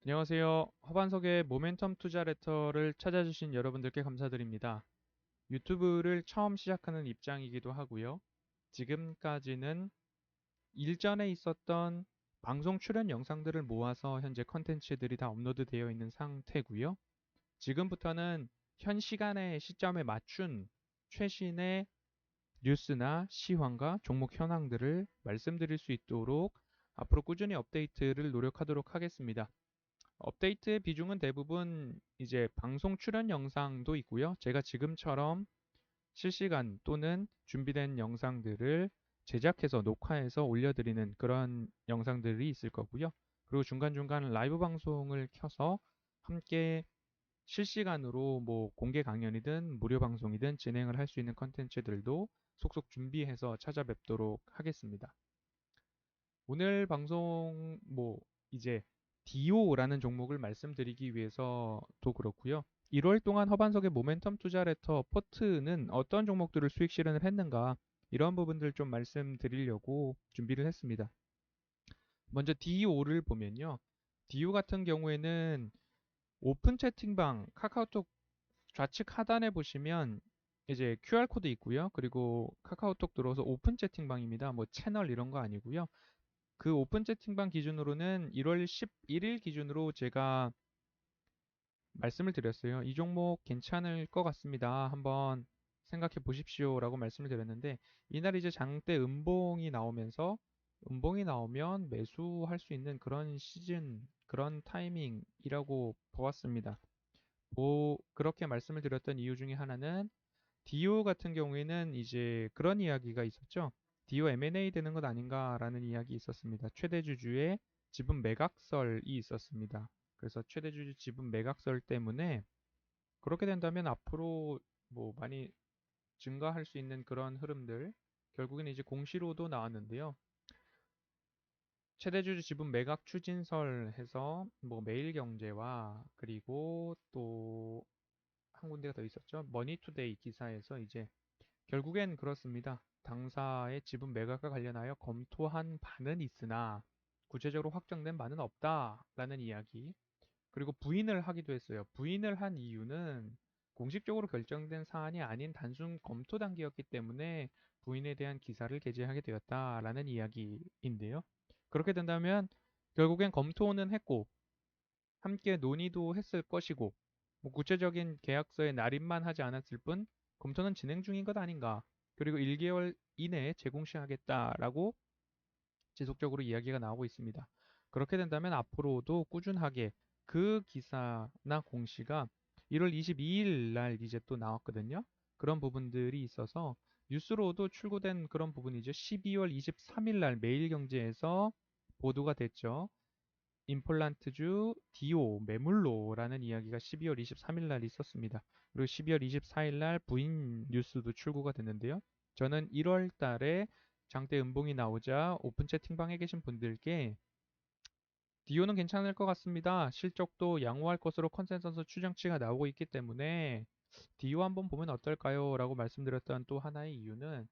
안녕하세요. 허반석의 모멘텀 투자 레터를 찾아주신 여러분들께 감사드립니다. 유튜브를 처음 시작하는 입장이기도 하고요. 지금까지는 일전에 있었던 방송 출연 영상들을 모아서 현재 컨텐츠들이 다 업로드 되어 있는 상태고요. 지금부터는 현 시간의 시점에 맞춘 최신의 뉴스나 시황과 종목 현황들을 말씀드릴 수 있도록 앞으로 꾸준히 업데이트를 노력하도록 하겠습니다. 업데이트의 비중은 대부분 이제 방송 출연 영상도 있고요. 제가 지금처럼 실시간 또는 준비된 영상들을 제작해서 녹화해서 올려드리는 그런 영상들이 있을 거고요. 그리고 중간중간 라이브 방송을 켜서 함께 실시간으로 뭐 공개 강연이든 무료 방송이든 진행을 할 수 있는 컨텐츠들도 속속 준비해서 찾아뵙도록 하겠습니다. 오늘 방송 뭐 이제 DO라는 종목을 말씀드리기 위해서도 그렇고요. 1월 동안 허반석의 모멘텀 투자 레터 포트는 어떤 종목들을 수익 실현을 했는가 이런 부분들 좀 말씀드리려고 준비를 했습니다. 먼저 DO를 보면요. DO 같은 경우에는 오픈 채팅방 카카오톡 좌측 하단에 보시면 이제 QR코드 있고요. 그리고 카카오톡 들어서 오픈 채팅방입니다. 뭐 채널 이런 거 아니고요. 그 오픈 채팅방 기준으로는 1월 11일 기준으로 제가 말씀을 드렸어요. 이 종목 괜찮을 것 같습니다. 한번 생각해 보십시오라고 말씀을 드렸는데 이날 이제 장대 음봉이 나오면서 음봉이 나오면 매수할 수 있는 그런 시즌, 그런 타이밍이라고 보았습니다. 그렇게 말씀을 드렸던 이유 중에 하나는 디오 같은 경우에는 이제 그런 이야기가 있었죠. 디오 M&A 되는 것 아닌가라는 이야기 있었습니다. 최대주주의 지분 매각설이 있었습니다. 그래서 최대주주 지분 매각설 때문에 그렇게 된다면 앞으로 뭐 많이 증가할 수 있는 그런 흐름들 결국엔 이제 공시로도 나왔는데요. 최대주주 지분 매각 추진설 해서 뭐 매일경제와 그리고 또 한 군데가 더 있었죠. 머니투데이 기사에서 이제 결국엔 그렇습니다. 당사의 지분 매각과 관련하여 검토한 바는 있으나 구체적으로 확정된 바는 없다라는 이야기. 그리고 부인을 하기도 했어요. 부인을 한 이유는 공식적으로 결정된 사안이 아닌 단순 검토 단계였기 때문에 부인에 대한 기사를 게재하게 되었다라는 이야기인데요. 그렇게 된다면 결국엔 검토는 했고 함께 논의도 했을 것이고 뭐 구체적인 계약서에 날인만 하지 않았을 뿐 검토는 진행 중인 것 아닌가. 그리고 1개월 이내에 제공시하겠다라고 지속적으로 이야기가 나오고 있습니다. 그렇게 된다면 앞으로도 꾸준하게 그 기사나 공시가 1월 22일 날 이제 또 나왔거든요. 그런 부분들이 있어서 뉴스로도 출고된 그런 부분이죠. 12월 23일 날 매일경제에서 보도가 됐죠. 임플란트주 디오 매물로라는 이야기가 12월 23일 날 있었습니다. 그리고 12월 24일 날 부인 뉴스도 출고가 됐는데요. 저는 1월 달에 장대 음봉이 나오자 오픈 채팅방에 계신 분들께 디오는 괜찮을 것 같습니다. 실적도 양호할 것으로 컨센서스 추정치가 나오고 있기 때문에 디오 한번 보면 어떨까요? 라고 말씀드렸던 또 하나의 이유는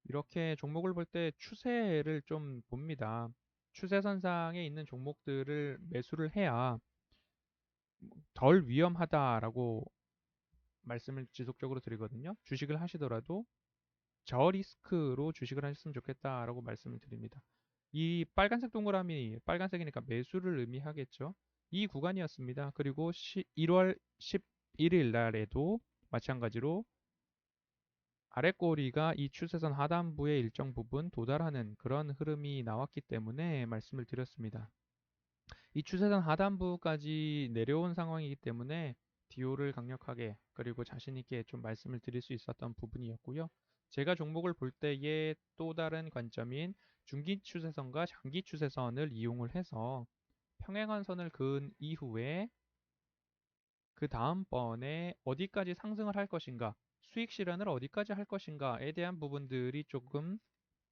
이렇게 종목을 볼 때 추세를 좀 봅니다. 추세선상에 있는 종목들을 매수를 해야 덜 위험하다라고 말씀을 지속적으로 드리거든요. 주식을 하시더라도 저리스크로 주식을 하셨으면 좋겠다라고 말씀을 드립니다. 이 빨간색 동그라미, 빨간색이니까 매수를 의미하겠죠. 이 구간이었습니다. 그리고 1월 11일 날에도 마찬가지로 아래 꼬리가 이 추세선 하단부의 일정 부분 도달하는 그런 흐름이 나왔기 때문에 말씀을 드렸습니다. 이 추세선 하단부까지 내려온 상황이기 때문에 디오를 강력하게 그리고 자신 있게 좀 말씀을 드릴 수 있었던 부분이었고요. 제가 종목을 볼 때의 또 다른 관점인 중기 추세선과 장기 추세선을 이용을 해서 평행한 선을 그은 이후에 그 다음번에 어디까지 상승을 할 것인가, 수익 실현을 어디까지 할 것인가에 대한 부분들이 조금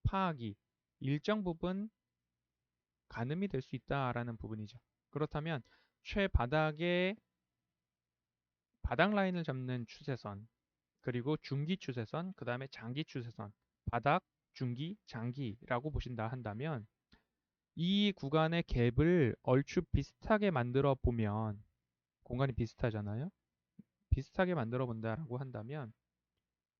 파악이 일정 부분 가늠이 될 수 있다라는 부분이죠. 그렇다면 최바닥의 바닥 라인을 잡는 추세선, 그리고 중기 추세선, 그 다음에 장기 추세선, 바닥, 중기, 장기라고 보신다 한다면 이 구간의 갭을 얼추 비슷하게 만들어 보면 공간이 비슷하잖아요. 비슷하게 만들어 본다라고 한다면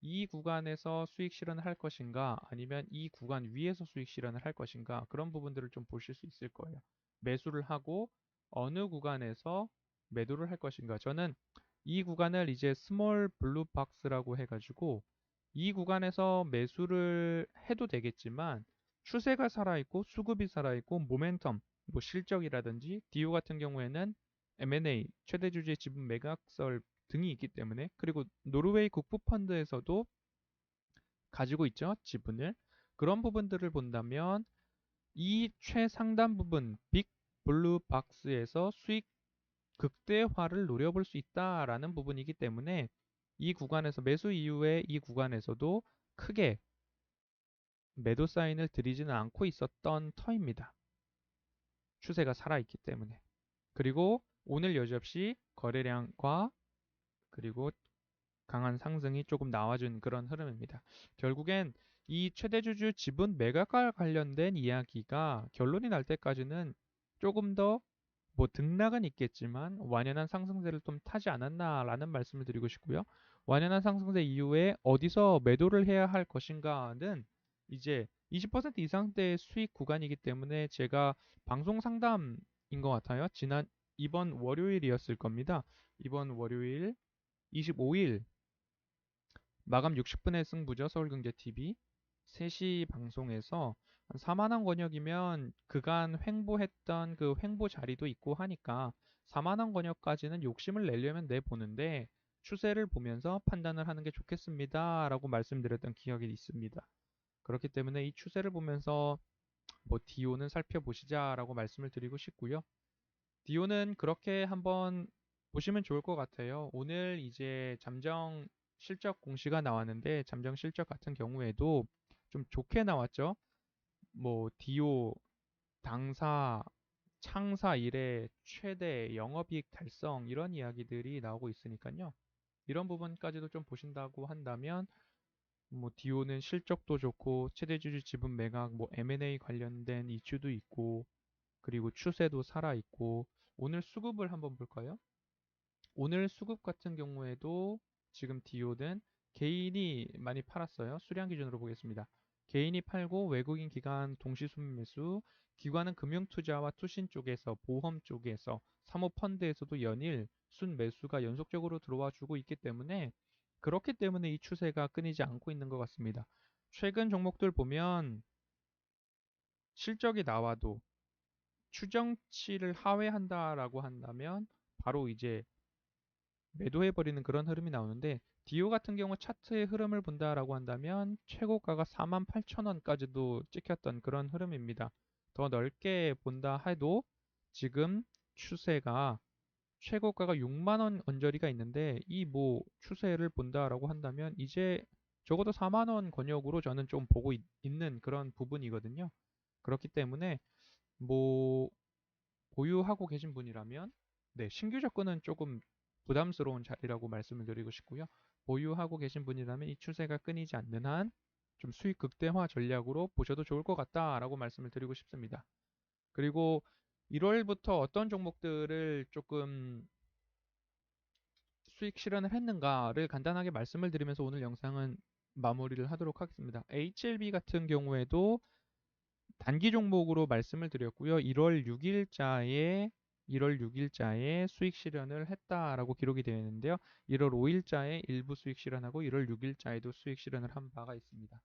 이 구간에서 수익 실현을 할 것인가 아니면 이 구간 위에서 수익 실현을 할 것인가 그런 부분들을 좀 보실 수 있을 거예요. 매수를 하고 어느 구간에서 매도를 할 것인가. 저는 이 구간을 이제 스몰 블루 박스라고 해가지고 이 구간에서 매수를 해도 되겠지만 추세가 살아있고 수급이 살아있고 모멘텀, 뭐 실적이라든지 디오 같은 경우에는 M&A, 최대 주주의 지분 매각설 등이 있기 때문에 그리고 노르웨이 국부 펀드에서도 가지고 있죠. 지분을. 그런 부분들을 본다면 이 최상단 부분 빅 블루 박스에서 수익 극대화를 노려볼 수 있다라는 부분이기 때문에 이 구간에서 매수 이후에 이 구간에서도 크게 매도 사인을 드리지는 않고 있었던 터입니다. 추세가 살아있기 때문에. 그리고 오늘 여지없이 거래량과 그리고 강한 상승이 조금 나와준 그런 흐름입니다. 결국엔 이 최대주주 지분 매각과 관련된 이야기가 결론이 날 때까지는 조금 더 뭐 등락은 있겠지만 완연한 상승세를 좀 타지 않았나라는 말씀을 드리고 싶고요. 완연한 상승세 이후에 어디서 매도를 해야 할 것인가는 이제 20% 이상대의 수익 구간이기 때문에 제가 방송 상담인 것 같아요. 이번 월요일이었을 겁니다. 이번 월요일 25일 마감 60분의 승부죠. 서울경제TV 3시 방송에서 한 4만 원 권역이면 그간 횡보했던 그 횡보 자리도 있고 하니까 4만 원 권역까지는 욕심을 내려면 내보는데 추세를 보면서 판단을 하는 게 좋겠습니다라고 말씀드렸던 기억이 있습니다. 그렇기 때문에 이 추세를 보면서 뭐 디오는 살펴보시자라고 말씀을 드리고 싶고요. 디오는 그렇게 한번 보시면 좋을 것 같아요. 오늘 이제 잠정 실적 공시가 나왔는데 잠정 실적 같은 경우에도 좀 좋게 나왔죠. 뭐 디오 당사 창사 이래 최대 영업이익 달성 이런 이야기들이 나오고 있으니까요. 이런 부분까지도 좀 보신다고 한다면 뭐 디오는 실적도 좋고 최대주주 지분 매각 뭐 M&A 관련된 이슈도 있고 그리고 추세도 살아 있고 오늘 수급을 한번 볼까요? 오늘 수급 같은 경우에도 지금 디오는 개인이 많이 팔았어요. 수량 기준으로 보겠습니다. 개인이 팔고 외국인 기관 동시 순매수, 기관은 금융투자와 투신 쪽에서 보험 쪽에서 사모펀드에서도 연일 순매수가 연속적으로 들어와 주고 있기 때문에 그렇기 때문에 이 추세가 끊이지 않고 있는 것 같습니다. 최근 종목들 보면 실적이 나와도 추정치를 하회한다라고 한다면 바로 이제 매도해버리는 그런 흐름이 나오는데 디오 같은 경우 차트의 흐름을 본다라고 한다면 최고가가 48,000원까지도 찍혔던 그런 흐름입니다. 더 넓게 본다 해도 지금 추세가 최고가가 6만 원 언저리가 있는데 이 뭐 추세를 본다라고 한다면 이제 적어도 4만 원 권역으로 저는 좀 보고 있는 그런 부분이거든요. 그렇기 때문에 뭐 보유하고 계신 분이라면 네, 신규 접근은 조금 부담스러운 자리라고 말씀을 드리고 싶고요. 보유하고 계신 분이라면 이 추세가 끊이지 않는 한 좀 수익 극대화 전략으로 보셔도 좋을 것 같다라고 말씀을 드리고 싶습니다. 그리고 1월부터 어떤 종목들을 조금 수익 실현을 했는가를 간단하게 말씀을 드리면서 오늘 영상은 마무리를 하도록 하겠습니다. HLB 같은 경우에도 단기 종목으로 말씀을 드렸고요. 1월 6일자에 수익 실현을 했다라고 기록이 되어 있는데요. 1월 5일자에 일부 수익 실현하고 1월 6일자에도 수익 실현을 한 바가 있습니다.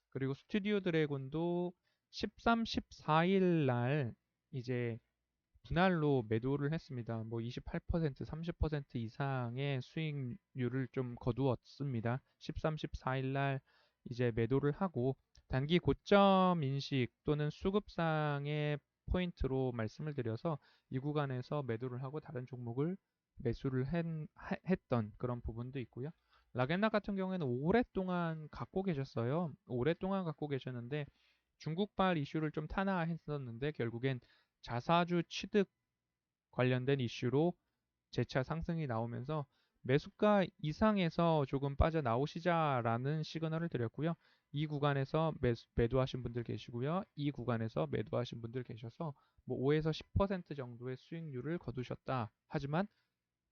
그리고 스튜디오 드래곤도 13, 14일 날 이제 분할로 매도를 했습니다. 뭐 28%, 30% 이상의 수익률을 좀 거두었습니다. 13, 14일 날 이제 매도를 하고 단기 고점 인식 또는 수급상의 포인트로 말씀을 드려서 이 구간에서 매도를 하고 다른 종목을 매수를 했던 그런 부분도 있고요. 라겐나 같은 경우에는 오랫동안 갖고 계셨어요. 오랫동안 갖고 계셨는데 중국발 이슈를 좀 탄화했었는데 결국엔 자사주 취득 관련된 이슈로 재차 상승이 나오면서 매수가 이상에서 조금 빠져나오시자라는 시그널을 드렸고요. 이 구간에서 매도하신 분들 계시고요. 이 구간에서 매도하신 분들 계셔서 뭐 5에서 10% 정도의 수익률을 거두셨다. 하지만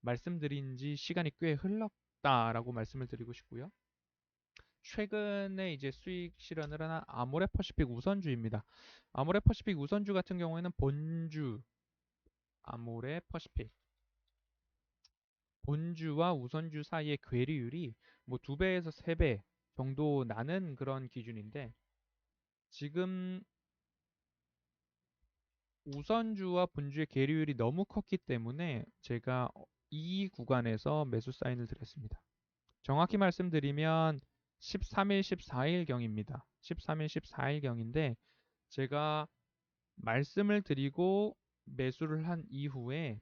말씀드린 지 시간이 꽤 흘렀다라고 말씀을 드리고 싶고요. 최근에 이제 수익 실현을 한 아모레퍼시픽 우선주입니다. 아모레퍼시픽 우선주 같은 경우에는 본주 아모레퍼시픽 본주와 우선주 사이의 괴리율이 뭐 2배에서 3배 정도 나는 그런 기준인데 지금 우선주와 본주의 괴리율이 너무 컸기 때문에 제가 이 구간에서 매수 사인을 드렸습니다. 정확히 말씀드리면 13일, 14일경입니다. 13일, 14일경인데 제가 말씀을 드리고 매수를 한 이후에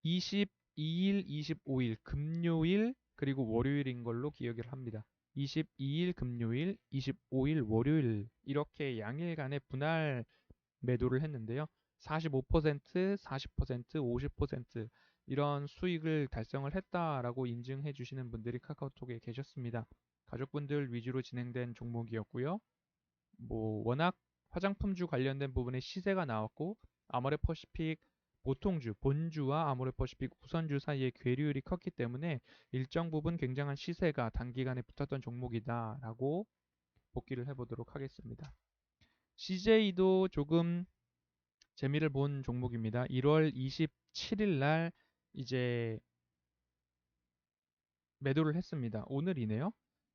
22일, 25일 금요일 그리고 월요일인 걸로 기억을 합니다. 22일 금요일, 25일 월요일 이렇게 양일간의 분할 매도를 했는데요. 45%, 40%, 50% 이런 수익을 달성을 했다라고 인증해 주시는 분들이 카카오톡에 계셨습니다. 가족분들 위주로 진행된 종목이었고요. 뭐 워낙 화장품주 관련된 부분에 시세가 나왔고 아모레퍼시픽 보통주, 본주와 아모레퍼시픽 우선주 사이의 괴리율이 컸기 때문에 일정 부분 굉장한 시세가 단기간에 붙었던 종목이다라고 복귀를 해보도록 하겠습니다. CJ도 조금 재미를 본 종목입니다. 1월 27일 날 이제 매도를 했습니다. 오늘이네요.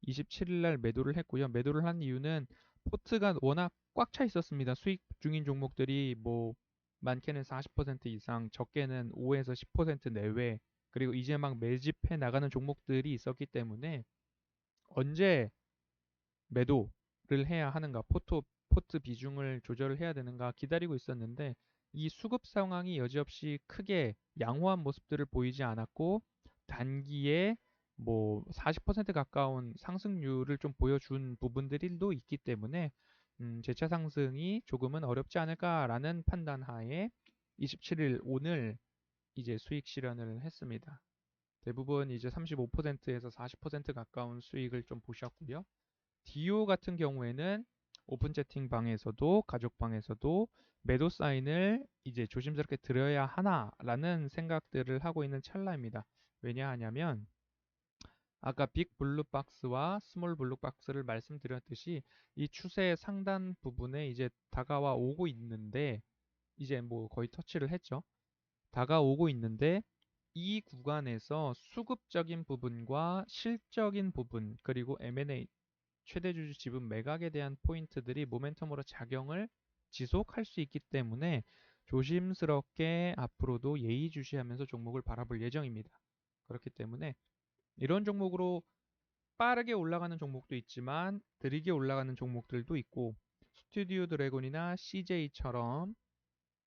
27일 날 매도를 했고요. 매도를 한 이유는 포트가 워낙 꽉 차 있었습니다. 수익 중인 종목들이 뭐 많게는 40% 이상, 적게는 5에서 10% 내외, 그리고 이제 막 매집해 나가는 종목들이 있었기 때문에 언제 매도를 해야 하는가, 포트 비중을 조절을 해야 되는가 기다리고 있었는데 이 수급 상황이 여지없이 크게 양호한 모습들을 보이지 않았고 단기에 뭐 40% 가까운 상승률을 좀 보여준 부분들도 있기 때문에 재차 상승이 조금은 어렵지 않을까라는 판단 하에 27일 오늘 이제 수익 실현을 했습니다. 대부분 이제 35%에서 40% 가까운 수익을 좀 보셨고요. 디오 같은 경우에는 오픈 채팅 방에서도 가족 방에서도 매도 사인을 이제 조심스럽게 드려야 하나라는 생각들을 하고 있는 찰나입니다. 왜냐하냐면 아까 빅 블루 박스와 스몰 블루 박스를 말씀드렸듯이 이 추세 상단 부분에 이제 다가와 오고 있는데 이제 뭐 거의 터치를 했죠. 다가오고 있는데 이 구간에서 수급적인 부분과 실적인 부분 그리고 M&A 최대주주 지분 매각에 대한 포인트들이 모멘텀으로 작용을 지속할 수 있기 때문에 조심스럽게 앞으로도 예의주시하면서 종목을 바라볼 예정입니다. 그렇기 때문에 이런 종목으로 빠르게 올라가는 종목도 있지만 느리게 올라가는 종목들도 있고 스튜디오 드래곤이나 CJ처럼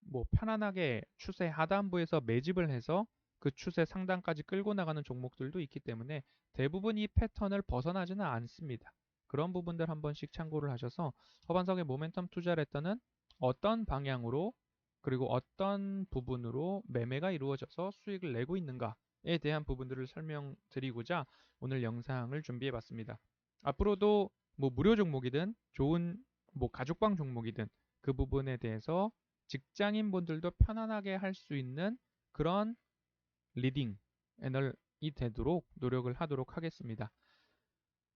뭐 편안하게 추세 하단부에서 매집을 해서 그 추세 상단까지 끌고 나가는 종목들도 있기 때문에 대부분 이 패턴을 벗어나지는 않습니다. 그런 부분들 한 번씩 참고를 하셔서 허반석의 모멘텀 투자를 했다는 어떤 방향으로 그리고 어떤 부분으로 매매가 이루어져서 수익을 내고 있는가에 대한 부분들을 설명드리고자 오늘 영상을 준비해 봤습니다. 앞으로도 뭐 무료 종목이든 좋은 뭐 가족방 종목이든 그 부분에 대해서 직장인분들도 편안하게 할 수 있는 그런 리딩 애널이 되도록 노력을 하도록 하겠습니다.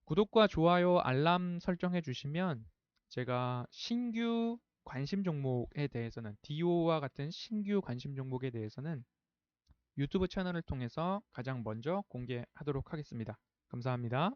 구독과 좋아요, 알람 설정해 주시면 제가 신규 관심 종목에 대해서는 DO와 같은 신규 관심 종목에 대해서는 유튜브 채널을 통해서 가장 먼저 공개하도록 하겠습니다. 감사합니다.